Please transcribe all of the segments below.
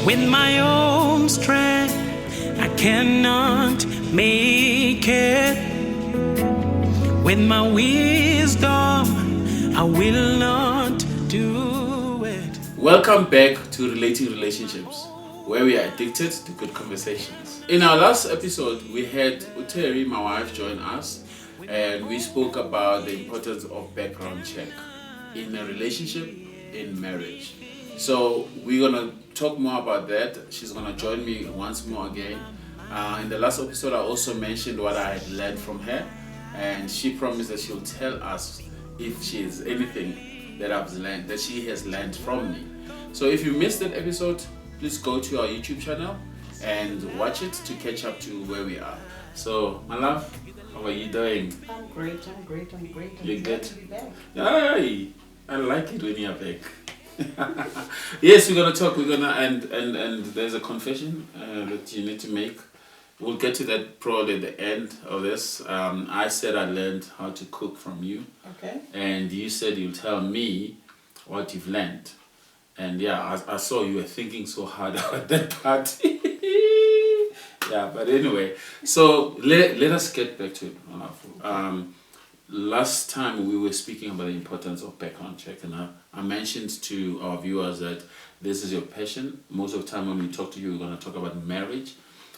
With my own strength, I cannot make it. With my wisdom, I will not do it. Welcome back to Relating Relationships, where we are addicted to good conversations. In our last episode, we had Uteri, my wife, join us, and we spoke about the importance of background check in a relationship, in marriage. So we're gonna talk more about that. She's gonna join me once more again. In the last episode, I also mentioned what I had learned from her, and she promised that she'll tell us if she has anything that she has learned from me. So if you missed that episode, please go to our YouTube channel and watch it to catch up to where we are. So, my love, how are you doing? I'm great. You're glad good? to be back. Aye, I like it when you're back. Yes, we're gonna talk. And there's a confession that you need to make. We'll get to that probably at the end of this. I said I learned how to cook from you. Okay. And you said you'll tell me what you've learned. And yeah, I saw you were thinking so hard about that part. Yeah, but anyway, so let us get back to it. Last time we were speaking about the importance of background check, and I mentioned to our viewers that this is your passion. Most of the time when we talk to you, we're going to talk about marriage,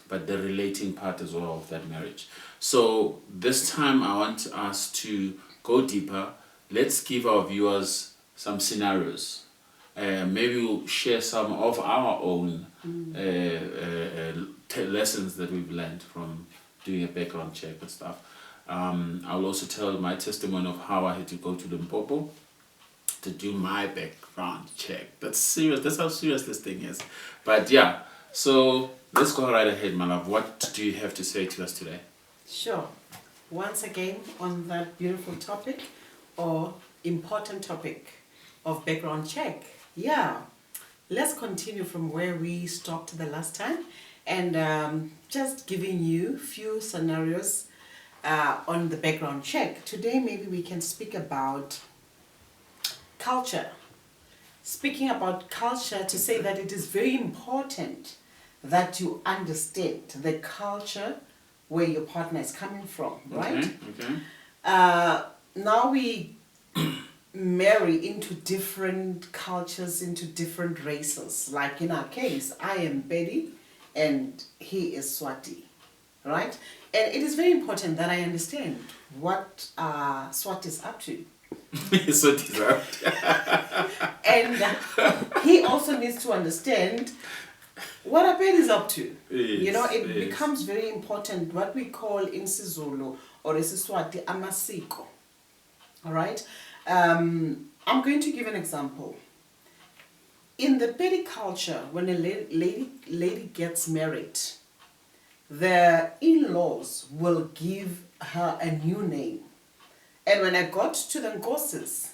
but the relating part as well of that marriage. So this time I want us to go deeper. Let's give our viewers some scenarios. Maybe we'll share some of our own lessons that we've learned from doing a background check and stuff. I'll also tell my testimony of how I had to go to Limpopo to do my background check. That's serious. That's how serious this thing is. But yeah, so let's go right ahead, my love. What do you have to say to us today? Sure. Once again, on that beautiful topic or important topic of background check. Yeah. Let's continue from where we stopped the last time, and just giving you a few scenarios on the background check. Today, maybe we can speak about culture. Speaking about culture, to say that it is very important that you understand the culture where your partner is coming from, right? Okay. Now we marry into different cultures, into different races. Like in our case, I am Betty and he is Swati, right? And it is very important that I understand what Swati is up to. Swati's up. And he also needs to understand what Abed is up to. Yes, it becomes very important, what we call in Sizulu or Isiswati amasiko. All right? I'm going to give an example. In the Pedi culture, when a lady gets married, the in-laws will give her a new name. And when I got to the Nkosas,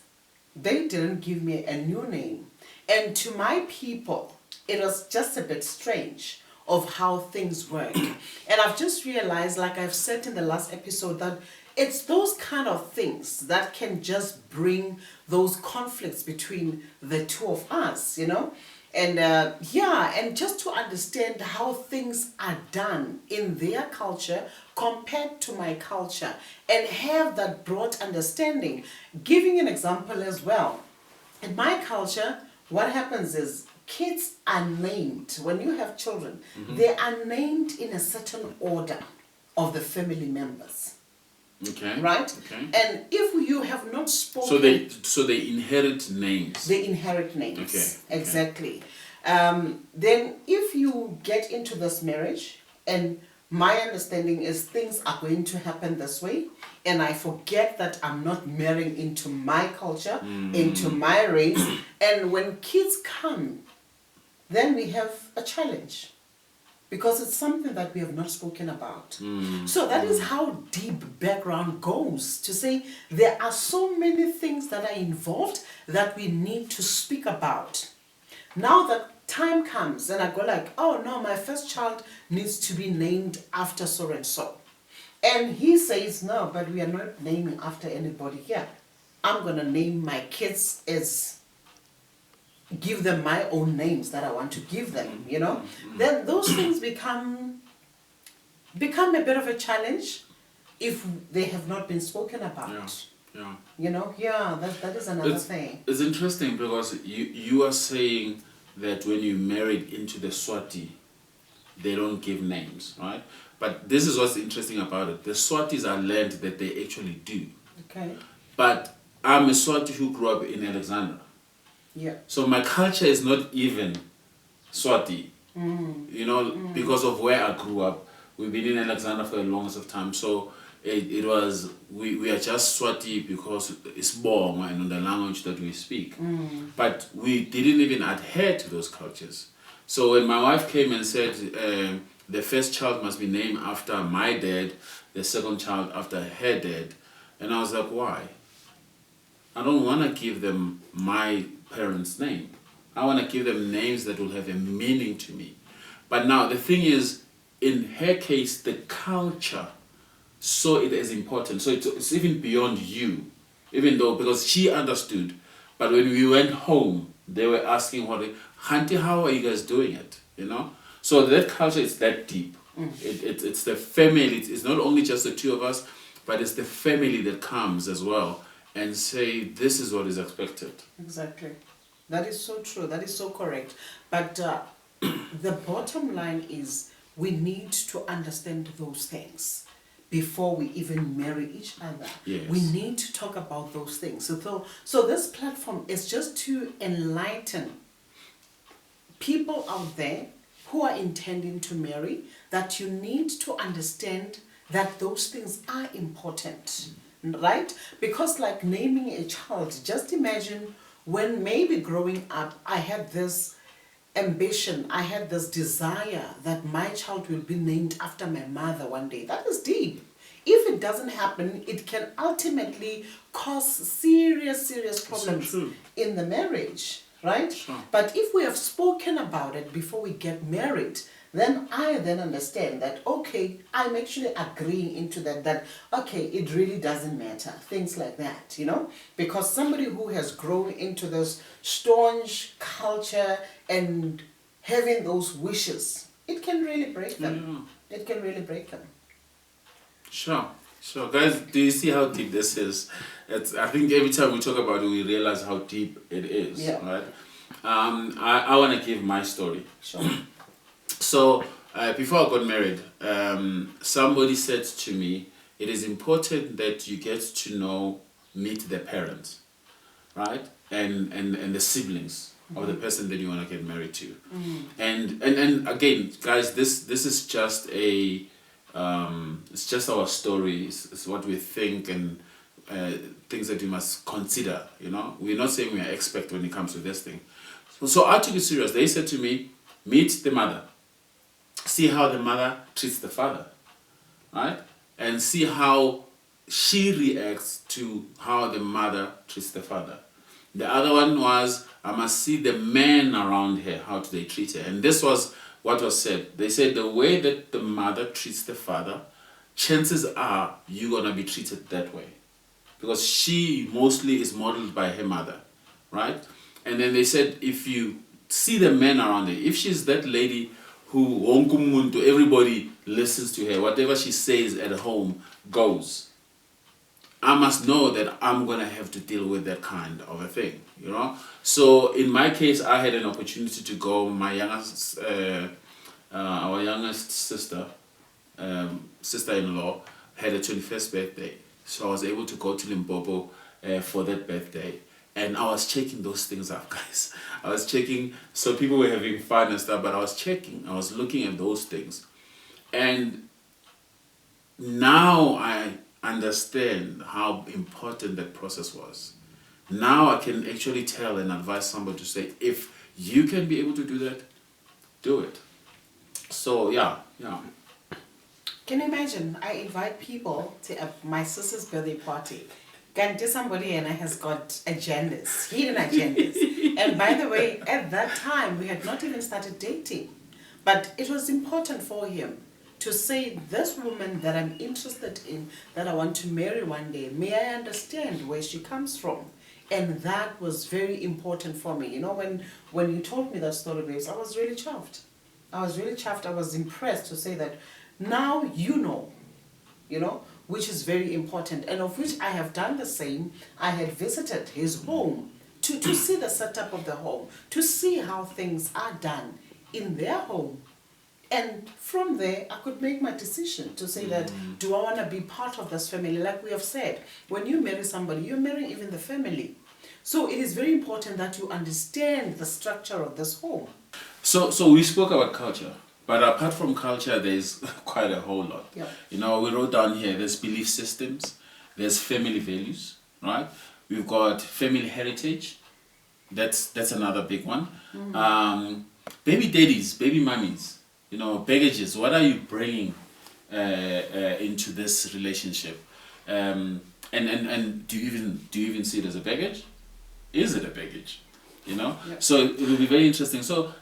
they didn't give me a new name. And to my people, it was just a bit strange of how things work. And I've just realized, like I've said in the last episode, that it's those kind of things that can just bring those conflicts between the two of us, And and just to understand how things are done in their culture compared to my culture, and have that broad understanding. Giving an example as well. In my culture, what happens is kids are named, when you have children, they are named in a certain order of the family members. Okay. Right? Okay. And if you have not spoken... So they inherit names. They inherit names. Okay. Exactly. Then if you get into this marriage, and my understanding is things are going to happen this way, and I forget that I'm not marrying into my culture, into my race, and when kids come, then we have a challenge. Because it's something that we have not spoken about. So that is how deep background goes, to say there are so many things that are involved that we need to speak about. Now that time comes and I go like, oh no, my first child needs to be named after so and so. And he says, no, but we are not naming after anybody here. I'm going to name my kids as give them my own names that I want to give them, you know, then those things become a bit of a challenge if they have not been spoken about. Yeah. You know, that is another thing. It's interesting because you are saying that when you married into the Swati, they don't give names, right? But this is what's interesting about it. The Swatis are learned that they actually do. Okay. But I'm a Swati who grew up in Alexandra. Yeah. So my culture is not even Swati. You know, because of where I grew up. We've been in Alexandra for the longest of time. So it was, we are just Swati because it's born and the language that we speak. But we didn't even adhere to those cultures. So when my wife came and said the first child must be named after my dad, the second child after her dad, and I was like, why? I don't want to give them my parents' name. I want to give them names that will have a meaning to me. But now the thing is, in her case, the culture saw it as important. So it's even beyond you, even though, because she understood. But when we went home, they were asking, Auntie, how are you guys doing it? You know? So that culture is that deep. It's the family. It's not only just the two of us, but it's the family that comes as well and say, this is what is expected. Exactly. That is so true. That is so correct. But the bottom line is we need to understand those things before we even marry each other. Yes. We need to talk about those things. So this platform is just to enlighten people out there who are intending to marry that you need to understand that those things are important, right? Because like naming a child, just imagine when maybe growing up, I had this ambition, I had this desire that my child will be named after my mother one day. That is deep. If it doesn't happen, it can ultimately cause serious problems in the marriage, right? Sure. But if we have spoken about it before we get married, then I understand that, okay, I'm actually agreeing into that, okay, it really doesn't matter, things like that, you know? Because somebody who has grown into this staunch culture and having those wishes, it can really break them. Yeah. It can really break them. Sure. Guys, do you see how deep this is? I think every time we talk about it, we realize how deep it is, right? I want to give my story. Sure. So, before I got married, somebody said to me, it is important that you get to meet the parents, right? And the siblings of the person that you want to get married to. And again, guys, this is just it's just our story. It's what we think and things that you must consider, you know? We're not saying we are expert when it comes to this thing. So I took it serious. They said to me, meet the mother. See how the mother treats the father, right? And see how she reacts to how the mother treats the father. The other one was, I must see the men around her, how do they treat her? And this was what was said. They said the way that the mother treats the father, chances are you're going to be treated that way. Because she mostly is modeled by her mother, right? And then they said, if you see the men around her, if she's that lady who everybody listens to her, whatever she says at home goes, I must know that I'm going to have to deal with that kind of a thing, you know? So in my case, I had an opportunity to go. My youngest, our youngest sister, sister-in-law, had a 21st birthday. So I was able to go to Limpopo for that birthday. And I was checking those things up, guys. I was checking, so people were having fun and stuff, but I was looking at those things. And now I understand how important that process was. Now I can actually tell and advise somebody to say, if you can be able to do that, do it. So, yeah. Can you imagine? I invite people to my sister's birthday party. Can somebody and I has got agendas, hidden agendas. And by the way, at that time, we had not even started dating. But it was important for him to say, this woman that I'm interested in, that I want to marry one day, may I understand where she comes from? And that was very important for me. You know, when you told me that story, babes, I was really chuffed. I was impressed to say that now you know, which is very important, and of which I have done the same. I had visited his home to see the setup of the home, to see how things are done in their home. And from there, I could make my decision to say that, do I want to be part of this family? Like we have said, when you marry somebody, you're marrying even the family. So it is very important that you understand the structure of this home. So we spoke about culture, but apart from culture, there's quite a whole lot. Yeah. We wrote down here, there's belief systems, there's family values, right? We've got family heritage. That's another big one. Baby daddies, baby mummies, baggages. What are you bringing into this relationship? And do you even see it as a baggage? Is it a baggage? Yeah. So it will be very interesting. So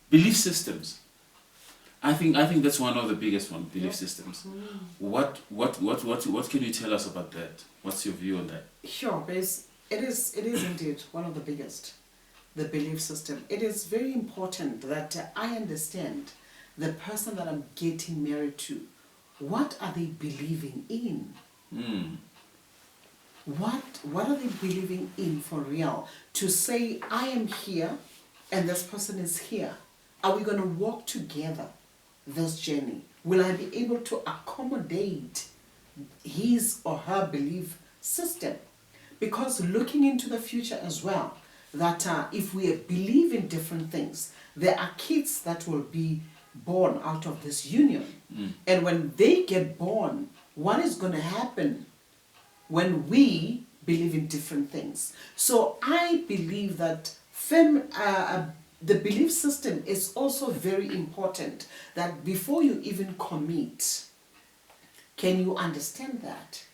belief systems. I think that's one of the biggest ones. Belief systems. What can you tell us about that? What's your view on that? Sure, because it is indeed one of the biggest. The belief system. It is very important that I understand the person that I'm getting married to. What are they believing in? What are they believing in for real? To say, I am here and this person is here. Are we going to walk together this journey? Will I be able to accommodate his or her belief system? Because looking into the future as well, that if we believe in different things, there are kids that will be born out of this union. And when they get born, what is going to happen when we believe in different things? So I believe that the belief system is also very important, that before you even commit, can you understand that?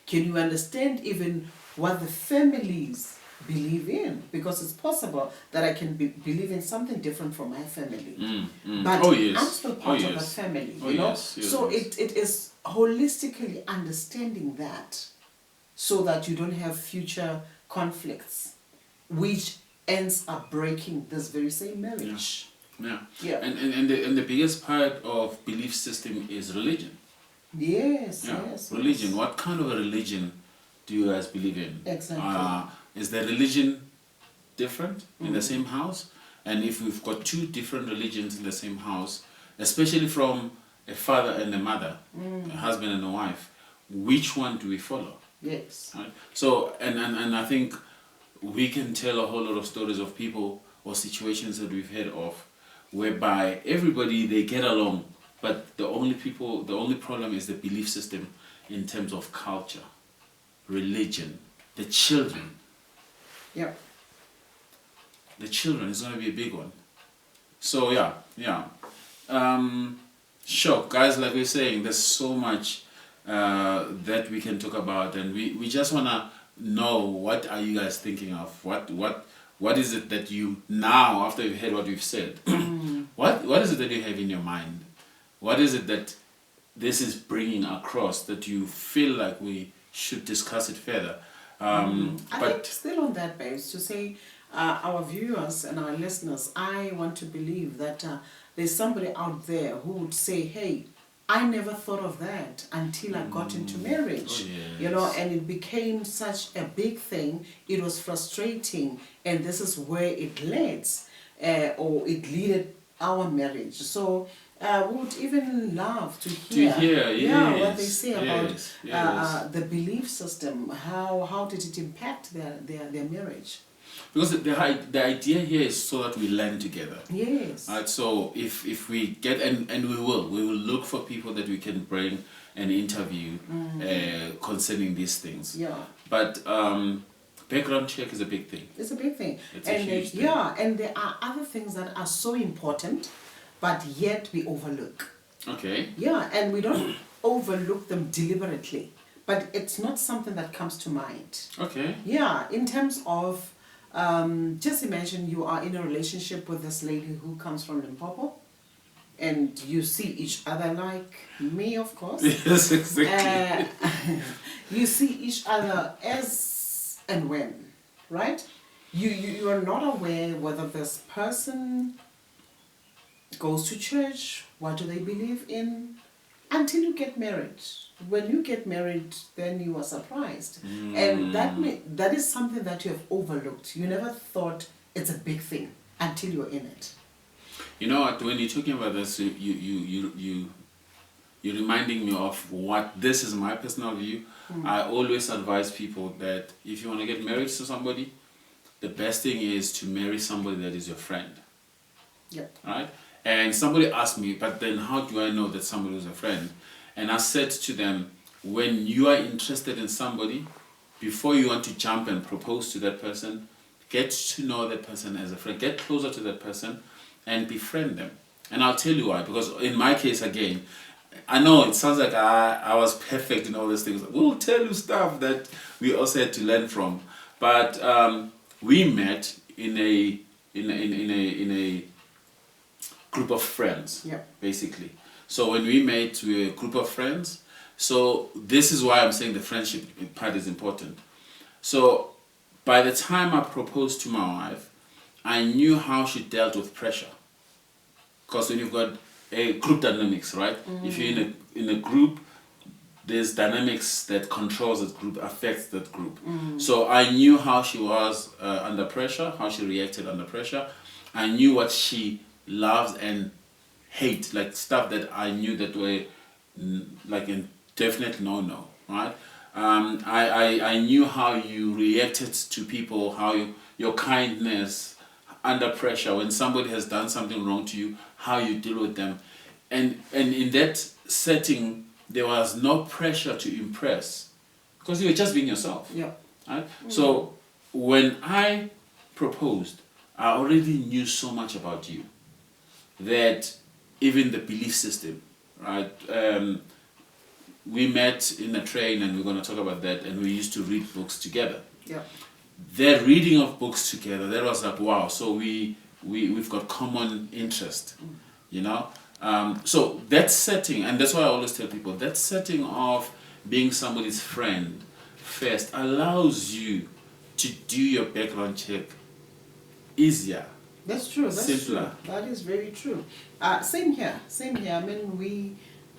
Can you understand even what the families believe in? Because it's possible that I can believe in something different from my family. But I'm still part of that family, So it is holistically understanding that, so that you don't have future conflicts, which ends up breaking this very same marriage. Yeah. And the biggest part of belief system is religion. Yes. Religion. What kind of a religion do you guys believe in? Exactly. Is the religion different in the same house? And if we've got two different religions in the same house, especially from a father and a mother, a husband and a wife, which one do we follow? Yes. Right? So, and I think we can tell a whole lot of stories of people or situations that we've heard of, whereby everybody, they get along, but the only problem is the belief system in terms of culture, religion, the children. Yeah. The children is going to be a big one. So yeah. Sure, guys, like we're saying, there's so much that we can talk about, and we just want to know, what are you guys thinking of? What is it that you, now, after you've heard what we've said, what is it that you have in your mind? What is it that this is bringing across that you feel like we should discuss it further? I think still on that base, to say our viewers and our listeners, I want to believe that there's somebody out there who would say, hey, I never thought of that until I got into marriage. And it became such a big thing. It was frustrating, and this is where it leads, or it led our marriage. So we would even love to hear, what they say about the belief system. How did it impact their marriage? Because the idea here is so that we learn together. Yes. Right. So if we get, and we will look for people that we can bring and interview concerning these things. Yeah. But background check is a big thing. It's a big thing. It's a huge thing. Yeah, and there are other things that are so important, but yet we overlook. Okay. Yeah, and we don't overlook them deliberately, but it's not something that comes to mind. Okay. Yeah, in terms of, just imagine you are in a relationship with this lady who comes from Limpopo, and you see each other, like me, of course. Yes, exactly. You see each other as and when. right? You are not aware whether this person goes to church, what do they believe in, until you get married. When you get married, then you are surprised. And that is something that you have overlooked. You never thought it's a big thing until you're in it. You know what, when you're talking about this, you're reminding me of what, this is my personal view. I always advise people that if you want to get married to somebody, the best thing is to marry somebody that is your friend. Yep. Right? And somebody asked me, but then how do I know that somebody is a friend? And I said to them, when you are interested in somebody, before you want to jump and propose to that person, get to know that person as a friend. Get closer to that person and befriend them. And I'll tell you why. Because in my case, again, I know it sounds like I was perfect in all these things. We'll tell you stuff that we also had to learn from. But we met in a group of friends, basically. So when we met with a group of friends, so this is why I'm saying the friendship part is important. So by the time I proposed to my wife, I knew how she dealt with pressure. Because when you've got a group dynamics, right? If you're in a group, there's dynamics that controls that group, affects that group. So I knew how she was under pressure, how she reacted under pressure. I knew what she loves and hate, like stuff that I knew that were like a definite no, right? I knew how you reacted to people, how your kindness under pressure, when somebody has done something wrong to you, how you deal with them. And in that setting, there was no pressure to impress, because you were just being yourself. Yeah. Right? So when I proposed, I already knew so much about you that even the belief system, right? We met in a train, and we're going to talk about that, and we used to read books together. Yeah. That reading of books together, that was like, wow, so we've got common interest, you know? So that setting, and that's why I always tell people, that setting of being somebody's friend first allows you to do your background check easier. That's true. That's simpler. True. That is very true. Same here. I mean,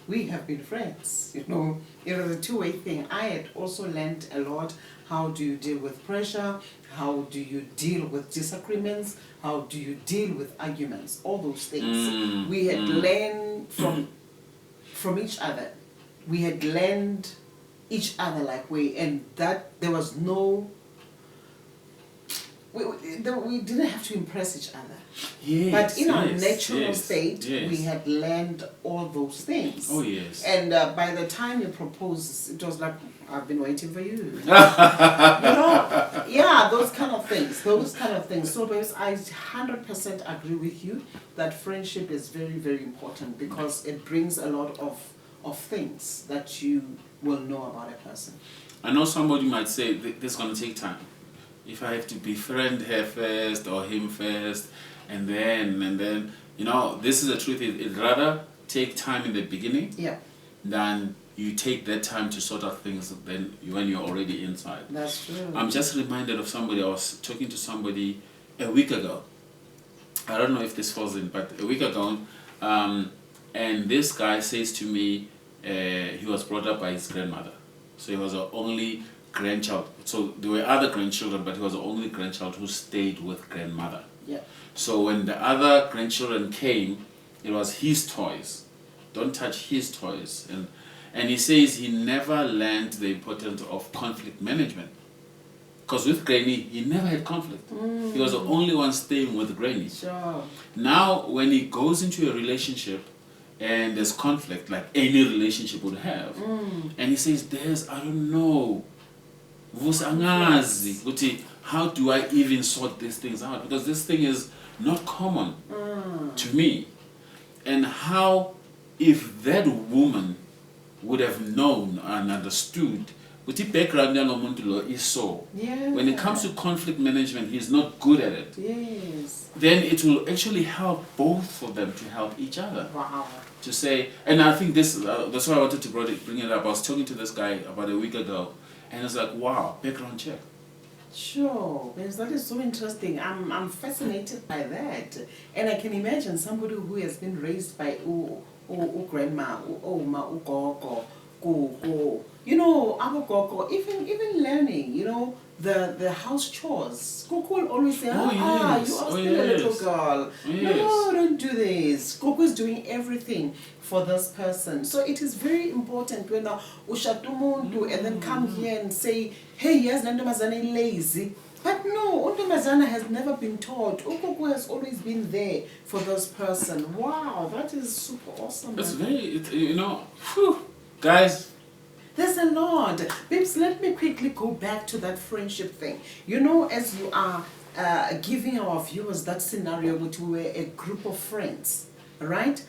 we have been friends. You know, it was a two-way thing. I had also learned a lot. How do you deal with pressure? How do you deal with disagreements? How do you deal with arguments? All those things. We had learned from each other. We had learned each other like way, and that there was no. We didn't have to impress each other. Yes, but in our natural state, yes. we had learned all those things. Oh, yes. And by the time you proposed, it was like, I've been waiting for you. You know? Yeah, those kind of things. So babes, I 100% agree with you that friendship is very, very important, because it brings a lot of things that you will know about a person. I know somebody might say, this is going to take time. If I have to befriend her first or him first, and then, you know, this is the truth. It'd rather take time in the beginning than you take that time to sort out things when you're already inside. That's true. I'm just reminded of somebody. I was talking to somebody a week ago. I don't know if this falls in, but a week ago, and this guy says to me, he was brought up by his grandmother. So he was the only grandchild. So there were other grandchildren, but he was the only grandchild who stayed with grandmother. Yeah. So when the other grandchildren came, it was his toys. Don't touch his toys. And he says he never learned the importance of conflict management. Because with Granny, he never had conflict. He was the only one staying with Granny. Sure. Now, when he goes into a relationship and there's conflict, like any relationship would have, and he says, I don't know. How do I even sort these things out? Because this thing is not common to me. And how, if that woman would have known and understood, background is so. Yeah. When it comes to conflict management, he's not good at it. Yes. Then it will actually help both of them to help each other. Wow. To say, and I think that's why I wanted to bring it up. I was talking to this guy about a week ago, and it's like, wow, background check. Sure, because that is so interesting. I'm fascinated by that, and I can imagine somebody who has been raised by grandma, oma, gogo, go. You know, our gogo, even learning. You know, the house chores. Gogo will always say, Oh, you yes. are still a little girl. Yes. No, don't do this. Gogo is doing everything for this person. So it is very important when ushatumuntu and then come here and say, hey, yes, Nandomazana lazy. But no, Undomazana has never been taught. Ukoko has always been there for this person. Wow, that is super awesome. It's very, whew, guys. There's a lot. Babes, let me quickly go back to that friendship thing. You know, as you are giving our viewers that scenario, which we were a group of friends, right?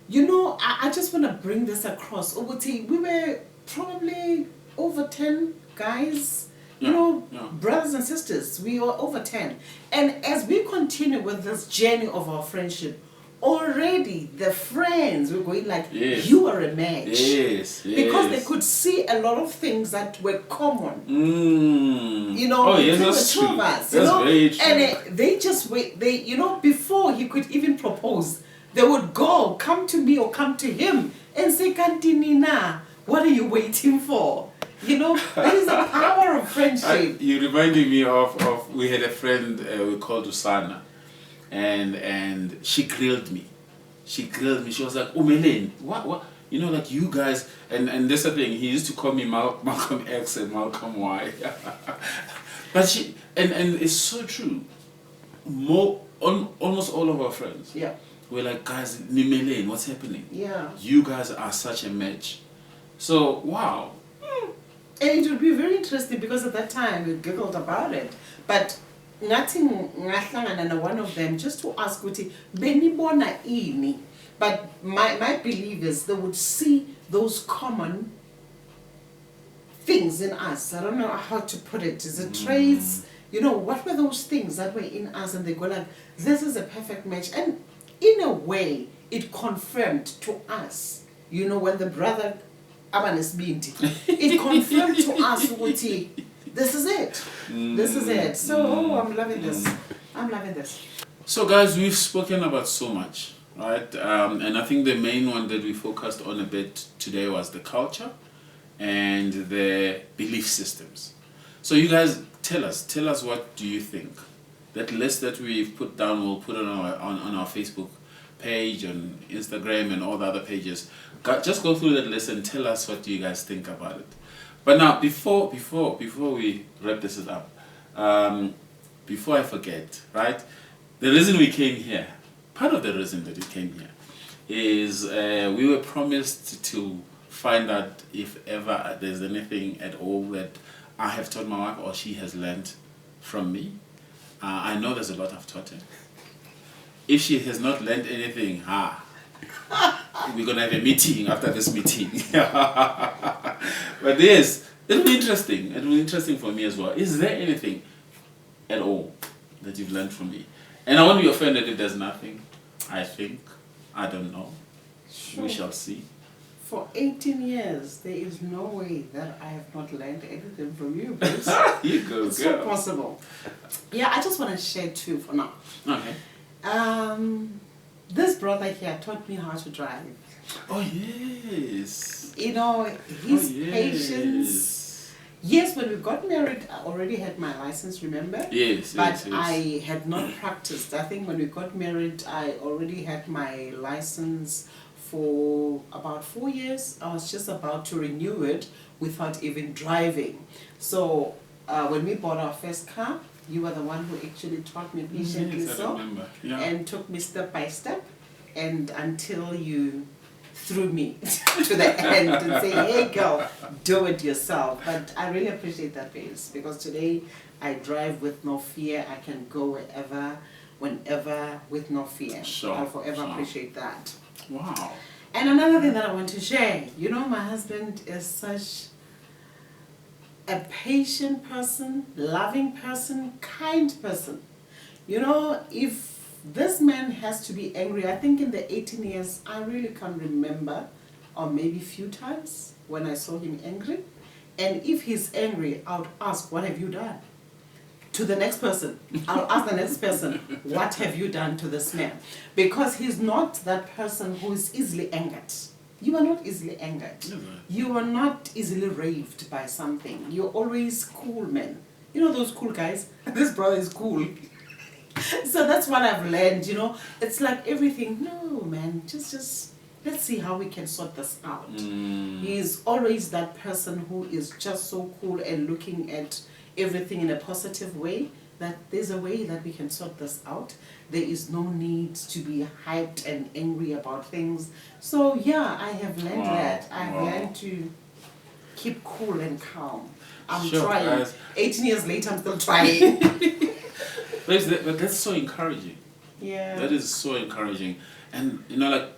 You know, I just want to bring this across. We were probably over 10 guys, brothers and sisters. We were over 10. And as we continue with this journey of our friendship, already the friends were going like, yes. You are a match. Yes, because they could see a lot of things that were common. That's true. Us, that's very true. And they just wait. Before he could even propose, they would come to me or come to him and say, Kantinina, what are you waiting for? That is the power of friendship. You reminded me of we had a friend we called Usana, and she grilled me. She was like, Umelene, what? Like you guys, and this thing, he used to call me Malcolm X and Malcolm Y. But and it's so true. Almost all of our friends. Yeah. We're like, guys, Nimelene, what's happening? Yeah. You guys are such a match. So, wow. And it would be very interesting because at that time we giggled about it. But nothing, one of them, just to ask, Benibona ini. But my belief is they would see those common things in us. I don't know how to put it. Is it traits? What were those things that were in us? And they go like, this is a perfect match. And in a way, it confirmed to us, when the brother it confirmed to us, this is it. This is it. So, I'm loving this. I'm loving this. So, guys, we've spoken about so much, right? And I think the main one that we focused on a bit today was the culture and the belief systems. So, you guys, tell us what do you think? That list that we've put down, we'll put it on our Facebook page, on Instagram, and all the other pages. Just go through that list and tell us what you guys think about it. But now, before we wrap this up, before I forget, right? The reason we came here, part of the reason that we came here, is we were promised to find out if ever there's anything at all that I have taught my wife or she has learned from me. I know there's a lot I've taught her. If she has not learned anything, we're going to have a meeting after this meeting. But yes, it'll be interesting. It'll be interesting for me as well. Is there anything at all that you've learned from me? And I won't be offended if there's nothing. I don't know. Sure. We shall see. For 18 years, there is no way that I have not learned anything from you, please. You go, it's so possible. Yeah, I just want to share two for now. Okay. This brother here taught me how to drive. Oh, yes. His patience. Yes, when we got married, I already had my license, remember? Yes, But yes. I had not practiced. I think when we got married, I already had my license for about 4 years. I was just about to renew it without even driving. So when we bought our first car, you were the one who actually taught me patiently and took me step by step, and until you threw me to the end and say, hey girl, do it yourself. But I really appreciate that, babes, because today I drive with no fear. I can go wherever, whenever, with no fear. Sure, I'll forever appreciate that. Wow. And another thing that I want to share, my husband is such a patient person, loving person, kind person. If this man has to be angry, I think in the 18 years, I really can't remember, or maybe few times when I saw him angry. And if he's angry, I would ask, what have you done? to the next person. I'll ask the next person, what have you done to this man? Because he's not that person who is easily angered. You are not easily angered. Never. You are not easily raved by something. You're always cool, man. You know those cool guys? This brother is cool. So that's what I've learned, you know. It's like everything, no, man, just let's see how we can sort this out. He's always that person who is just so cool and looking at everything in a positive way, that there's a way that we can sort this out. There is no need to be hyped and angry about things. So yeah, I have learned that. I've learned to keep cool and calm. I'm trying. Guys. 18 years later, I'm still trying. But that's so encouraging. Yeah. That is so encouraging. And you know, like,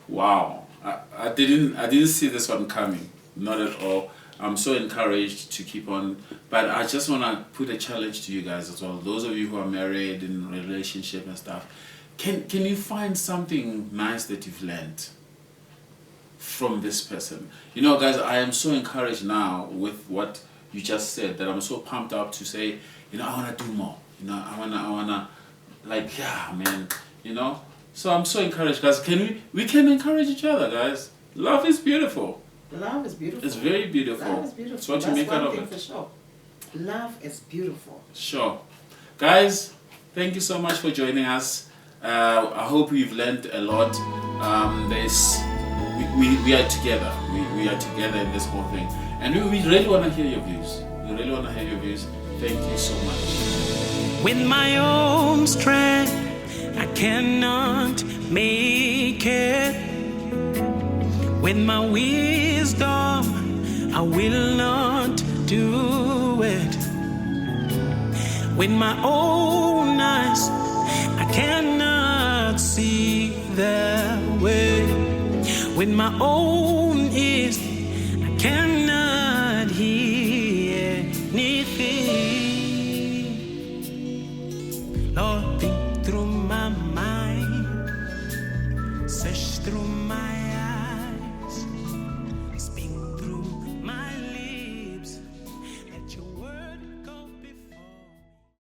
wow. I didn't see this one coming. Not at all. I'm so encouraged to keep on. But I just want to put a challenge to you guys as well. Those of you who are married, in a relationship and stuff, can you find something nice that you've learned from this person? You know, guys, I am so encouraged now with what you just said, that I'm so pumped up to say, you know, I want to do more. You know, I wanna, like, yeah, man. You know, so I'm so encouraged, guys. We can encourage each other, guys. Love is beautiful. Love is beautiful. It's very beautiful. Love is beautiful. It's what you make out of it. For sure. Love is beautiful. Sure. Guys, thank you so much for joining us. I hope you've learned a lot. We are together. We are together in this whole thing. And we really want to hear your views. We really want to hear your views. Thank you so much. With my own strength, I cannot make it. With my wisdom, I will not do it. With my own eyes, I cannot see the way. With my own ears, I cannot